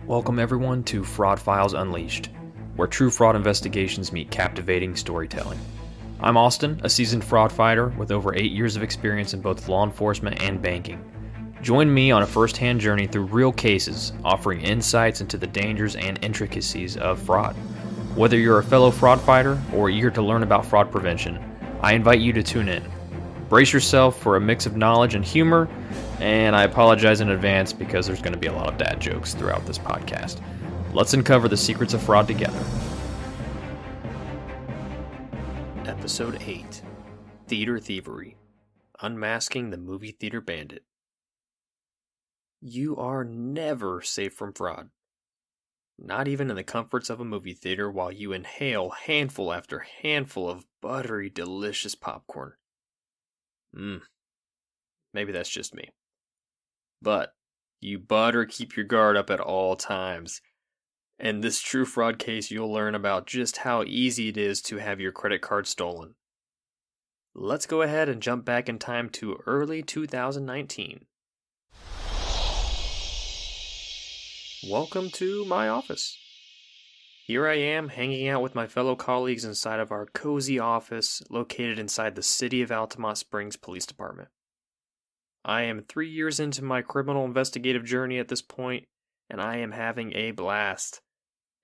Welcome everyone to Fraud Files Unleashed, where true fraud investigations meet captivating storytelling. I'm Austin, a seasoned fraud fighter with over 8 years of experience in both law enforcement and banking. Join me on a first-hand journey through real cases, offering insights into the dangers and intricacies of fraud. Whether you're a fellow fraud fighter or eager to learn about fraud prevention, I invite you to tune in. Brace yourself for a mix of knowledge and humor, and I apologize in advance because there's going to be a lot of dad jokes throughout this podcast. Let's uncover the secrets of fraud together. Episode 8, Theater Thievery, Unmasking the Movie Theater Bandit. You are never safe from fraud. Not even in the comforts of a movie theater while you inhale handful after handful of buttery, delicious popcorn. Maybe that's just me. But you better keep your guard up at all times. In this true fraud case, you'll learn about just how easy it is to have your credit card stolen. Let's go ahead and jump back in time to early 2019. Welcome to my office. Here I am hanging out with my fellow colleagues inside of our cozy office located inside the City of Altamont Springs Police Department. I am 3 years into my criminal investigative journey at this point, and I am having a blast.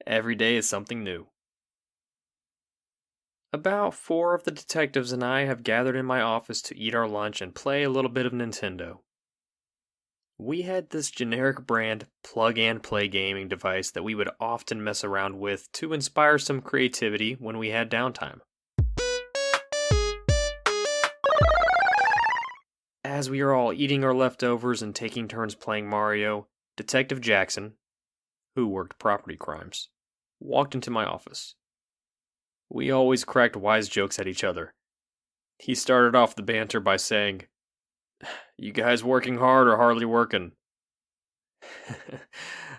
Every day is something new. About 4 of the detectives and I have gathered in my office to eat our lunch and play a little bit of Nintendo. We had this generic brand plug-and-play gaming device that we would often mess around with to inspire some creativity when we had downtime. As we are all eating our leftovers and taking turns playing Mario, Detective Jackson, who worked property crimes, walked into my office. We always cracked wise jokes at each other. He started off the banter by saying, "You guys working hard or hardly working?"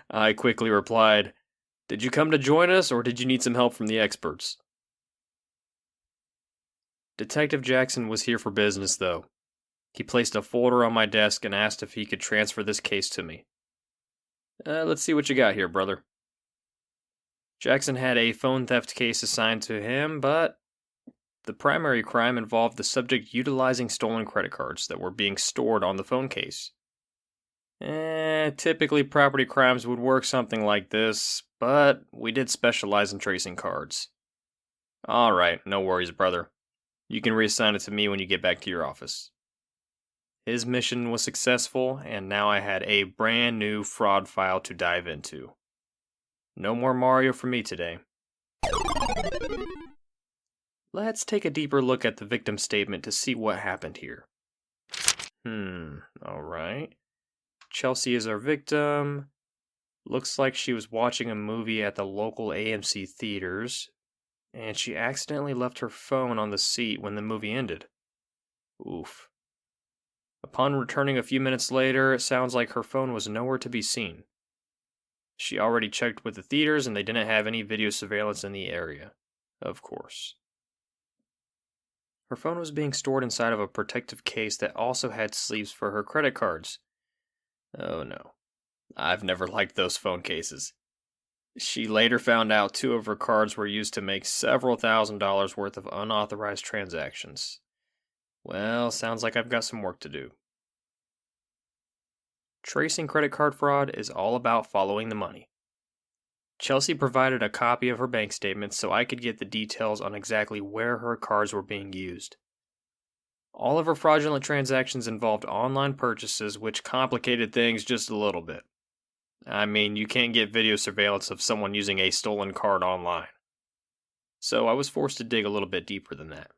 I quickly replied, "Did you come to join us or did you need some help from the experts?" Detective Jackson was here for business, though. He placed a folder on my desk and asked if he could transfer this case to me. Let's see what you got here, brother." Jackson had a phone theft case assigned to him, but the primary crime involved the subject utilizing stolen credit cards that were being stored on the phone case. Typically property crimes would work something like this, but we did specialize in tracing cards. Alright, no worries, brother. You can reassign it to me when you get back to your office. His mission was successful, and now I had a brand new fraud file to dive into. No more Mario for me today. Let's take a deeper look at the victim's statement to see what happened here. Alright. Chelsea is our victim. Looks like she was watching a movie at the local AMC theaters, and she accidentally left her phone on the seat when the movie ended. Oof. Upon returning a few minutes later, it sounds like her phone was nowhere to be seen. She already checked with the theaters and they didn't have any video surveillance in the area. Of course. Her phone was being stored inside of a protective case that also had sleeves for her credit cards. Oh no. I've never liked those phone cases. She later found out 2 of her cards were used to make several $1,000s worth of unauthorized transactions. Well, sounds like I've got some work to do. Tracing credit card fraud is all about following the money. Chelsea provided a copy of her bank statement so I could get the details on exactly where her cards were being used. All of her fraudulent transactions involved online purchases, which complicated things just a little bit. I mean, you can't get video surveillance of someone using a stolen card online. So I was forced to dig a little bit deeper than that.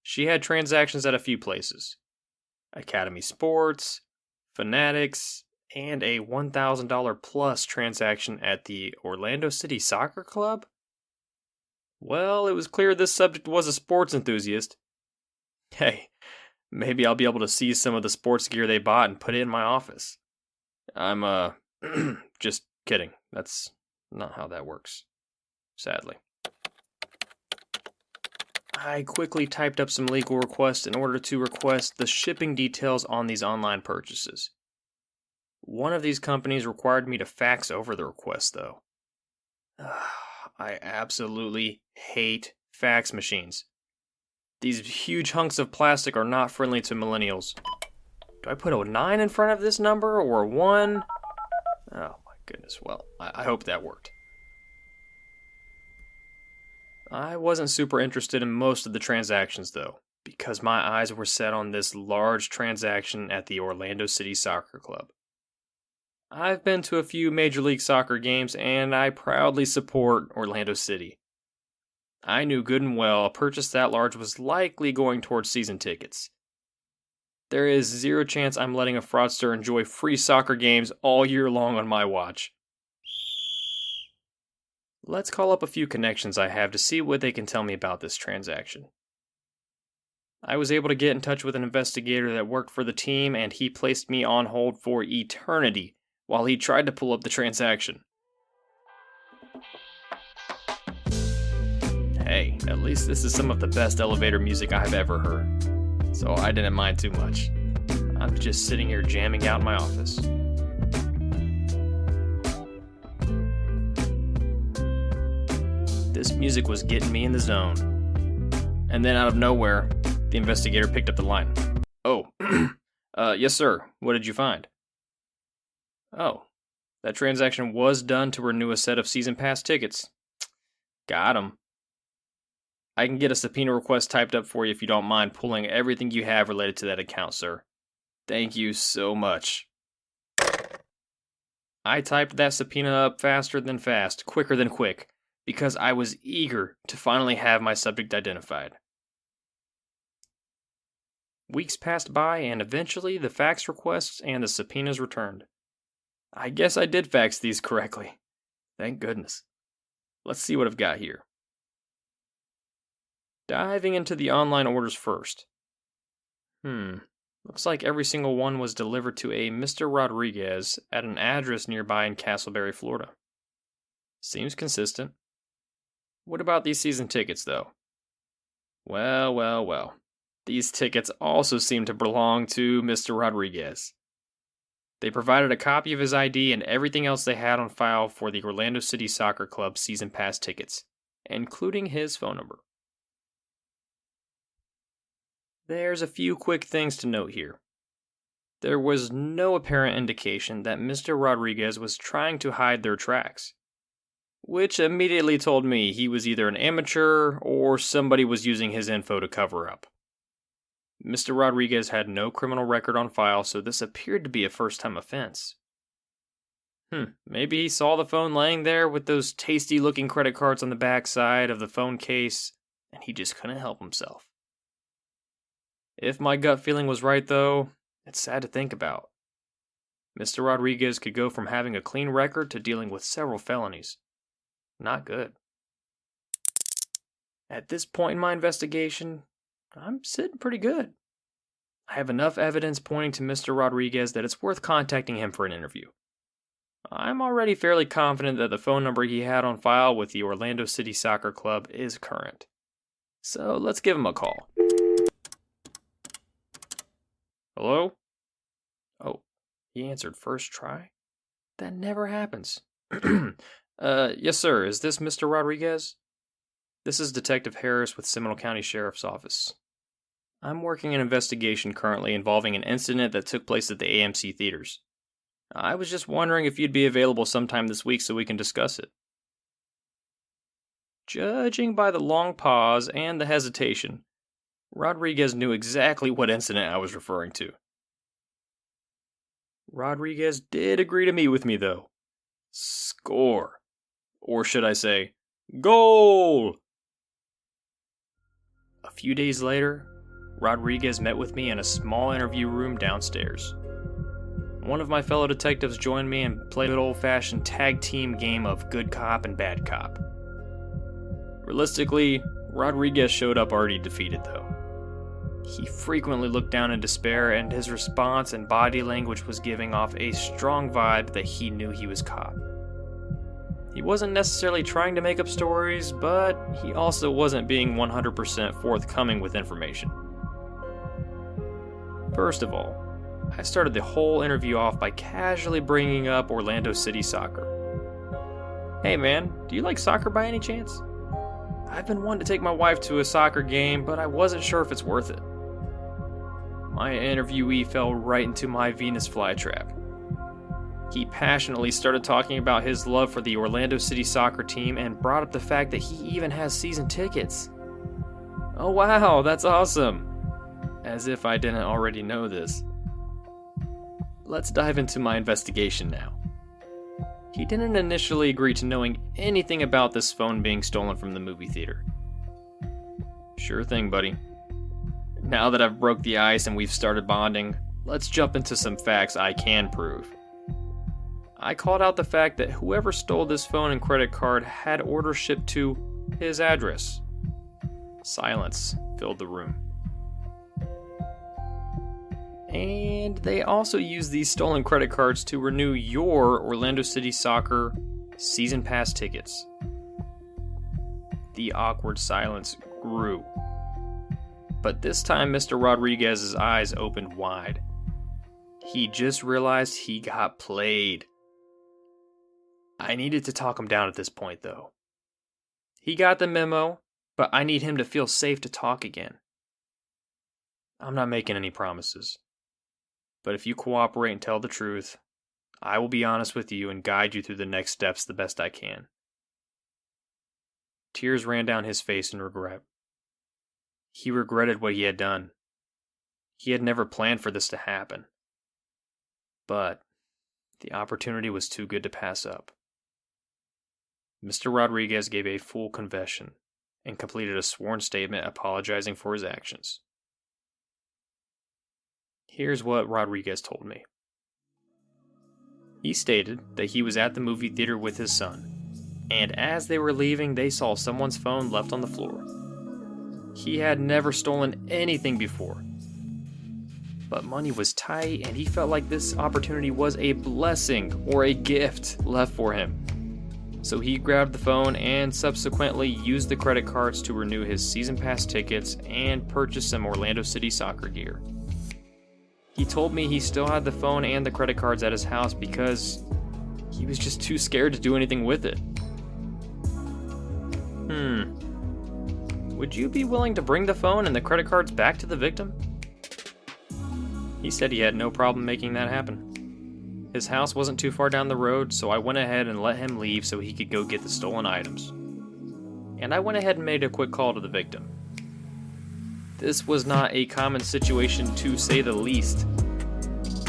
She had transactions at a few places: Academy Sports, Fanatics, and a $1,000 plus transaction at the Orlando City Soccer Club? Well, it was clear this subject was a sports enthusiast. Hey, maybe I'll be able to see some of the sports gear they bought and put it in my office. I'm, just kidding. That's not how that works. Sadly. I quickly typed up some legal requests in order to request the shipping details on these online purchases. One of these companies required me to fax over the request, though. I absolutely hate fax machines. These huge hunks of plastic are not friendly to millennials. Do I put a 9 in front of this number or a 1? Oh my goodness, well, I hope that worked. I wasn't super interested in most of the transactions though, because my eyes were set on this large transaction at the Orlando City Soccer Club. I've been to a few Major League Soccer games and I proudly support Orlando City. I knew good and well a purchase that large was likely going towards season tickets. There is zero chance I'm letting a fraudster enjoy free soccer games all year long on my watch. Let's call up a few connections I have to see what they can tell me about this transaction. I was able to get in touch with an investigator that worked for the team and he placed me on hold for eternity while he tried to pull up the transaction. Hey, at least this is some of the best elevator music I've ever heard, so I didn't mind too much. I'm just sitting here jamming out in my office. This music was getting me in the zone. And then out of nowhere, the investigator picked up the line. Oh, yes sir, what did you find? Oh, that transaction was done to renew a set of season pass tickets. Got 'em. I can get a subpoena request typed up for you if you don't mind pulling everything you have related to that account, sir. Thank you so much. I typed that subpoena up faster than fast, quicker than quick, because I was eager to finally have my subject identified. Weeks passed by and eventually the fax requests and the subpoenas returned. I guess I did fax these correctly. Thank goodness. Let's see what I've got here. Diving into the online orders first. Looks like every single one was delivered to a Mr. Rodriguez at an address nearby in Castleberry, Florida. Seems consistent. What about these season tickets, though? Well. These tickets also seem to belong to Mr. Rodriguez. They provided a copy of his ID and everything else they had on file for the Orlando City Soccer Club season pass tickets, including his phone number. There's a few quick things to note here. There was no apparent indication that Mr. Rodriguez was trying to hide their tracks, which immediately told me he was either an amateur or somebody was using his info to cover up. Mr. Rodriguez had no criminal record on file, so this appeared to be a first-time offense. Maybe he saw the phone laying there with those tasty-looking credit cards on the back side of the phone case, and he just couldn't help himself. If my gut feeling was right, though, it's sad to think about. Mr. Rodriguez could go from having a clean record to dealing with several felonies. Not good. At this point in my investigation, I'm sitting pretty good. I have enough evidence pointing to Mr. Rodriguez that it's worth contacting him for an interview. I'm already fairly confident that the phone number he had on file with the Orlando City Soccer Club is current. So let's give him a call. Hello? Oh, he answered first try? That never happens. Yes sir, is this Mr. Rodriguez? This is Detective Harris with Seminole County Sheriff's Office. I'm working an investigation currently involving an incident that took place at the AMC theaters. I was just wondering if you'd be available sometime this week so we can discuss it. Judging by the long pause and the hesitation, Rodriguez knew exactly what incident I was referring to. Rodriguez did agree to meet with me, though. Score. Or should I say, goal! A few days later, Rodriguez met with me in a small interview room downstairs. One of my fellow detectives joined me and played an old-fashioned tag team game of good cop and bad cop. Realistically, Rodriguez showed up already defeated, though. He frequently looked down in despair, and his response and body language was giving off a strong vibe that he knew he was caught. He wasn't necessarily trying to make up stories, but he also wasn't being 100% forthcoming with information. First of all, I started the whole interview off by casually bringing up Orlando City soccer. "Hey man, do you like soccer by any chance? I've been wanting to take my wife to a soccer game, but I wasn't sure if it's worth it." My interviewee fell right into my Venus flytrap. He passionately started talking about his love for the Orlando City soccer team and brought up the fact that he even has season tickets. "Oh wow, that's awesome." As if I didn't already know this. Let's dive into my investigation now. He didn't initially agree to knowing anything about this phone being stolen from the movie theater. "Sure thing, buddy. Now that I've broke the ice and we've started bonding, let's jump into some facts I can prove." I called out the fact that whoever stole this phone and credit card had orders shipped to his address. Silence filled the room. And they also used these stolen credit cards to renew your Orlando City Soccer season pass tickets. The awkward silence grew. But this time, Mr. Rodriguez's eyes opened wide. He just realized he got played. I needed to talk him down at this point, though. He got the memo, but I need him to feel safe to talk again. I'm not making any promises. But if you cooperate and tell the truth, I will be honest with you and guide you through the next steps the best I can. Tears ran down his face in regret. He regretted what he had done. He had never planned for this to happen. But the opportunity was too good to pass up. Mr. Rodriguez gave a full confession and completed a sworn statement apologizing for his actions. Here's what Rodriguez told me. He stated that he was at the movie theater with his son, and as they were leaving, they saw someone's phone left on the floor. He had never stolen anything before, but money was tight, and he felt like this opportunity was a blessing or a gift left for him. So he grabbed the phone and subsequently used the credit cards to renew his season pass tickets and purchase some Orlando City soccer gear. He told me he still had the phone and the credit cards at his house because he was just too scared to do anything with it. Would you be willing to bring the phone and the credit cards back to the victim? He said he had no problem making that happen. His house wasn't too far down the road, so I went ahead and let him leave so he could go get the stolen items. And I went ahead and made a quick call to the victim. This was not a common situation, to say the least.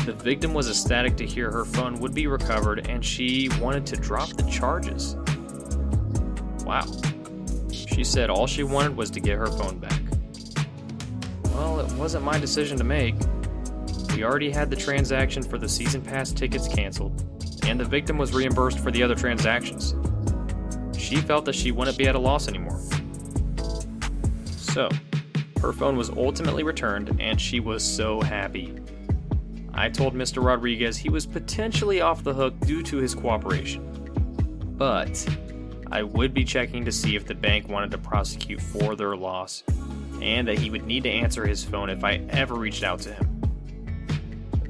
The victim was ecstatic to hear her phone would be recovered, and she wanted to drop the charges. Wow. She said all she wanted was to get her phone back. Well, it wasn't my decision to make. We already had the transaction for the season pass tickets canceled, and the victim was reimbursed for the other transactions. She felt that she wouldn't be at a loss anymore. So, her phone was ultimately returned, and she was so happy. I told Mr. Rodriguez he was potentially off the hook due to his cooperation, but I would be checking to see if the bank wanted to prosecute for their loss, and that he would need to answer his phone if I ever reached out to him.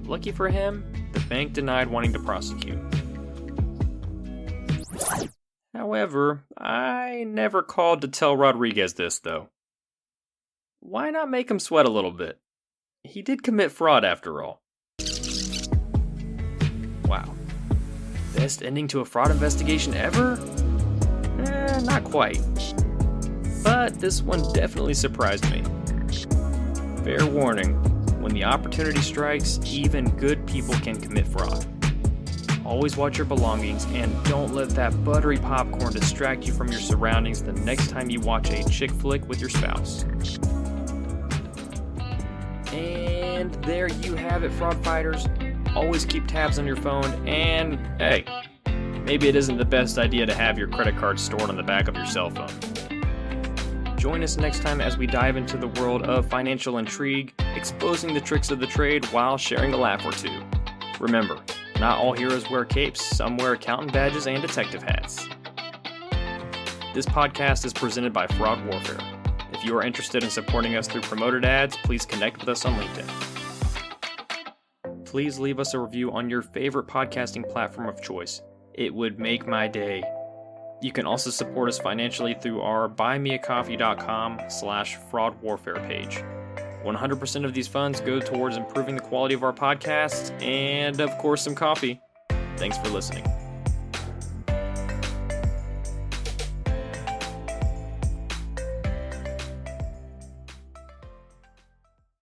Lucky for him, the bank denied wanting to prosecute. However, I never called to tell Rodriguez this, though. Why not make him sweat a little bit? He did commit fraud after all. Wow. Best ending to a fraud investigation ever? Not quite. But this one definitely surprised me. Fair warning, when the opportunity strikes, even good people can commit fraud. Always watch your belongings and don't let that buttery popcorn distract you from your surroundings the next time you watch a chick flick with your spouse. And there you have it, fraud fighters. Always keep tabs on your phone, and hey, maybe it isn't the best idea to have your credit card stored on the back of your cell phone. Join us next time as we dive into the world of financial intrigue, exposing the tricks of the trade while sharing a laugh or two. Remember, not all heroes wear capes, some wear accountant badges and detective hats. This podcast is presented by Fraud Warfare. If you are interested in supporting us through promoted ads, please connect with us on LinkedIn. please leave us a review on your favorite podcasting platform of choice. It would make my day. You can also support us financially through our buymeacoffee.com/fraudwarfare page. 100% of these funds go towards improving the quality of our podcast and, of course, some coffee. Thanks for listening.